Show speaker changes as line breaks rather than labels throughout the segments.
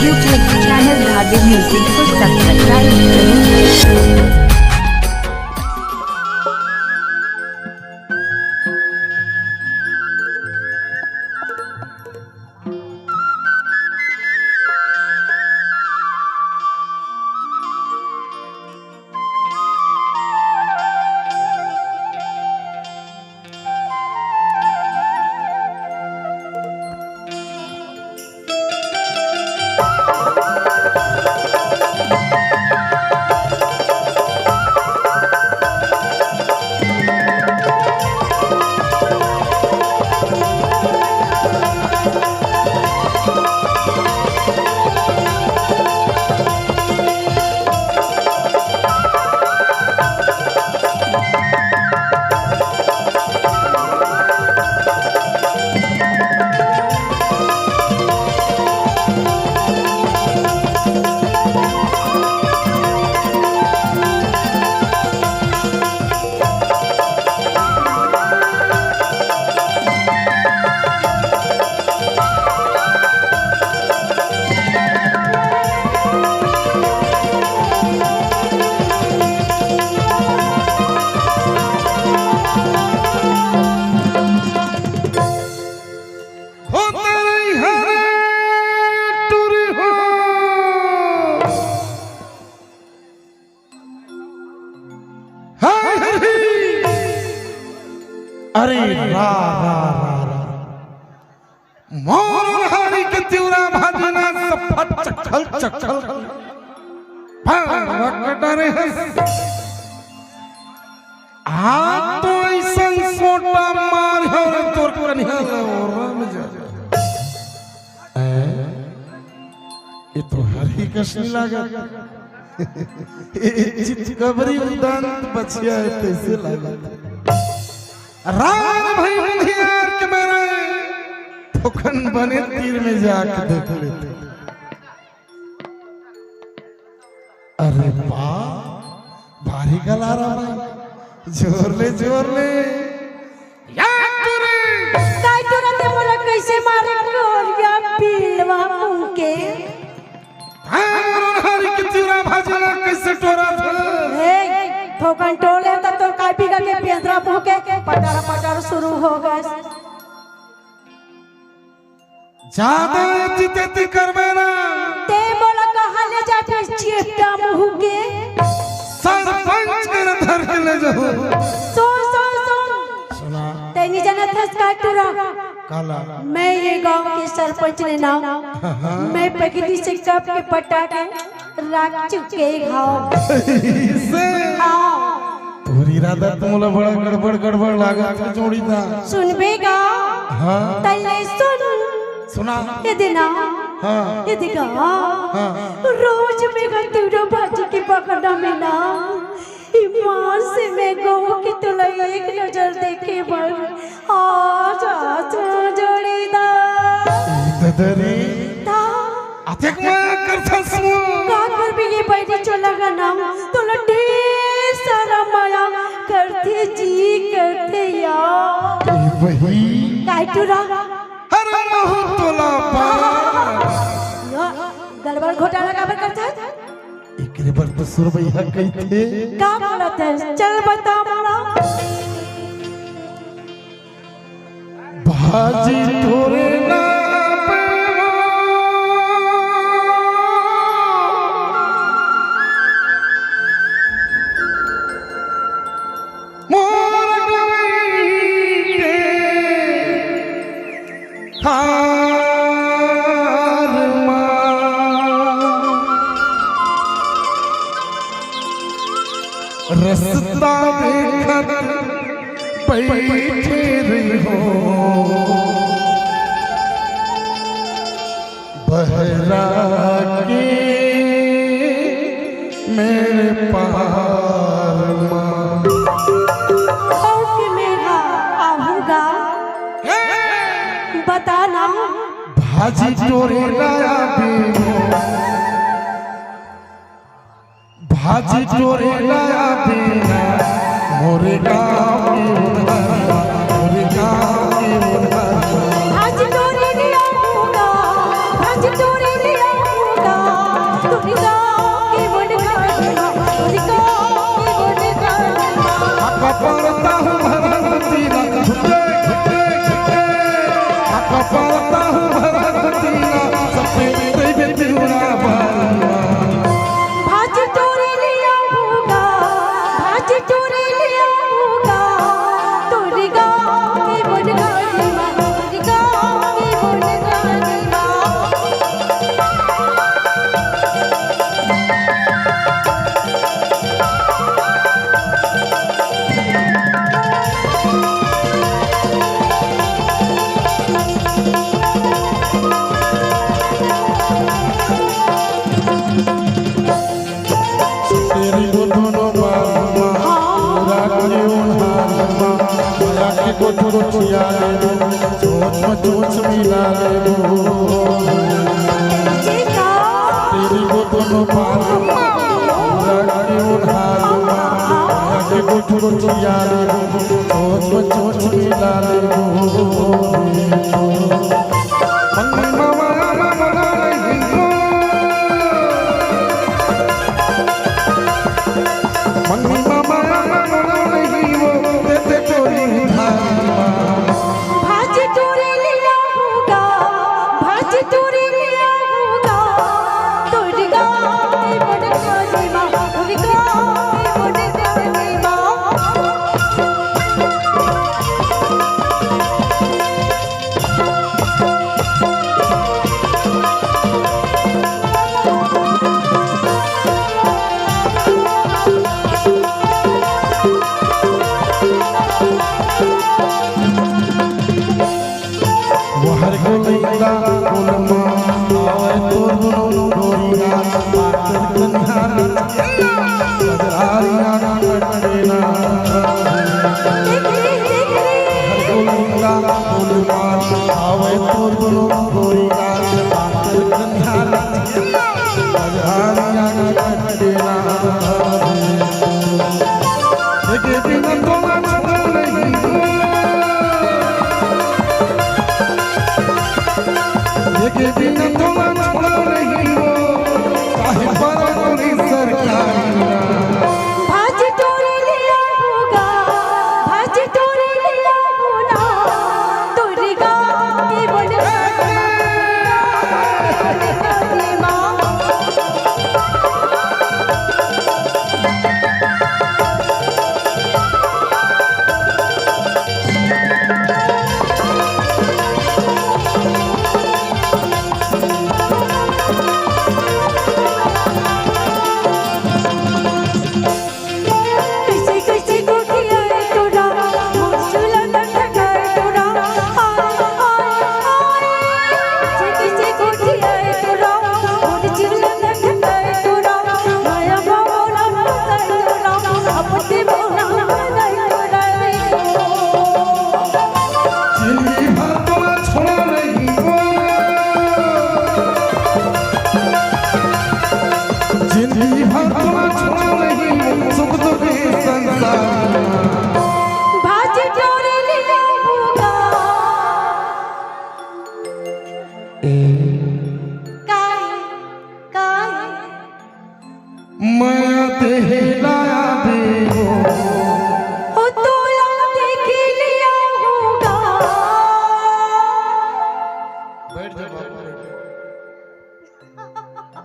YouTube channel धागे music को subscribe करें।
अरे रा रा रा रा मोर हरी के तिवरा भाजना सफट चखल चखल कटरे हाथ तो ऐसा सोटा मार हर तोर कन्या रम जा ये तो हरी कसनी लागत चितकबरी उदान बचिया है तैसे लागत राम भाई बंधियार के मेरे फुकन बने तीर में जाके देख लेते। अरे बा भारी गला रहा भाई जोर ले
काय तुरंत मोला कैसे मारे गोरिया पीलवा मुके
हरी के तिवरा भाजना कैसे टोरा था
हे ठोकन टोले तो काय पीगा के पेंद्रा भोके पटार शुरू हो गए
ज्यादा जितेती करबे ना
ते बोला कहां ले जाके चेपटा मुंह के
सरपंच कर धर के ले जाओ सुना
तेनी जनत है काटूरा
काला
मैं ये गांव के सरपंच ने नाम मैं पगड़ी से कप के पटा के राख चुके घाव
से तोरी इरादा तुमला बड़ा गड़बड़ लागा था जोड़ी था
सुनबेगा
हां
तले
सुना
ये देना
हां
ये देगा रोज में गतुरो भाजी की पकड़ा में ना ईमान से मैं गो की तुला एक नजर देखे बर आज जोड़ीदा
ददरी
ता
अतेक मैं करथा सु
का कर भी ये बैठी चला का नाम तुला ढेर सारा माया करते जी करते यार
वही
काटूरा
हर मोह तोला पा
गड़बड़ घोटाला काबर करता है
एकरे पर तो सुरबैया कहते
का बोलत है चल बता मोरा
भाजी तोरे ना रस्ता देखत बैठे रही हो बहरा के मेरे पार
ओके मेरा आऊंगा बताना
भाजी तोरे लाया भाजी तोरे लाया बिना मोरे गाँव मोरे गाँव
भाजी तोरे ले आऊंगा भाजी तोरे ले आऊंगा
पाता हूँ भरा कुटीना सपने तेरे बिना बारूआ
भाज तोरे लिया होगा भाज तोरे लिया होगा तोरे गाँव की बुनगानी माँ तोरे गाँव की बुनगानी माँ
तेरी वो दोनों बारूआ पूरा के उन्हारमा माया के कोठो छिया ले चोच में चोच मिला ले
जीता
तेरी वो दोनों बारूआ पूरा के उन्हारमा माया के कोठो छिया ले चोच में चोच मिला ले मंगल मामा मामा नहीं को मंगल मामा मामा नहीं वो तेरे कोई धारमा
भाज तोरे लिया होगा भाज तोरे लिया होगा तोरे गाँव की बुनगानी माँ तोरे गाँव की बुनगानी माँ
वहर को लैला उलमा आवे तो दोनों गोरिया पाकर कन्हार गजरारिया कटड़ेना वहर को लैला उलमा आवे तो दोनों गोरिया पाकर कन्हार गजरारिया कटड़ेना देखे बिना तो छोड़ नहीं देखे बिना तुम छोड़ा नहीं हो काहे बराबरी सरकारी
भाज तोरे लिया होगा भाज तोरे लिया होना तोरे गाँव की बुनगानी माँ कैसे कैसे को किया रे तोरा मुझला तक गए तोरा कैसे कैसे को किया रे तोरा मुझला तक गए तोरा माया बाबा ना तोरा अपने मोना नहीं तोरा
जिंदगी भर तुम छोड़ा नहीं हो जिंदगी भर तुम छोड़ा नहीं सुख दुख संसार
भाज तोरे लिया होगा काय काय
माया तेहे लाया बेहो
हो तोला देख लिया होगा
बैठ जा बाबू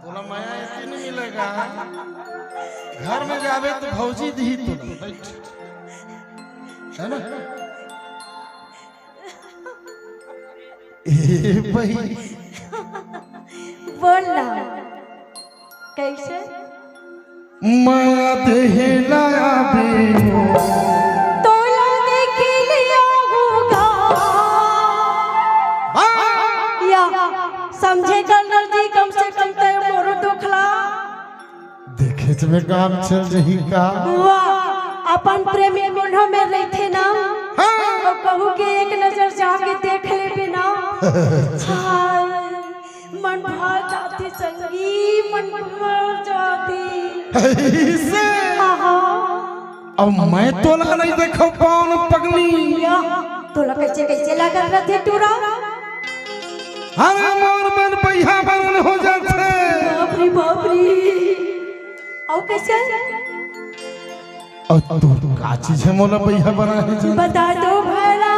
तोला माया ऐसे नहीं मिलेगा घर में जावे तो भौजी दी तो बैठ है ना ए भाई
बोलना कैसे
माया तेहे लाया बेहो
तोला देख लिया होगा या समझे कर्नल जी कम से कम तो मोरो दुखला
देखे जब काम चल रही का
वाह अपन प्रेमी मुन्हा में रहते ना और कहू के एक नजर जाके देख ले बिना हाय मन भर जाती संगी मन भर जाती
ऐसे
हाँ
अब मैं तोला नहीं देखो कौन पगली
या तोला कैसे कैसे लगल रहते तोरा
अरे मोर मन पहिया बरन हो जाते
बाप रे और कैसे
और तू का चीज है मोला पहिया बना है
बता दो भला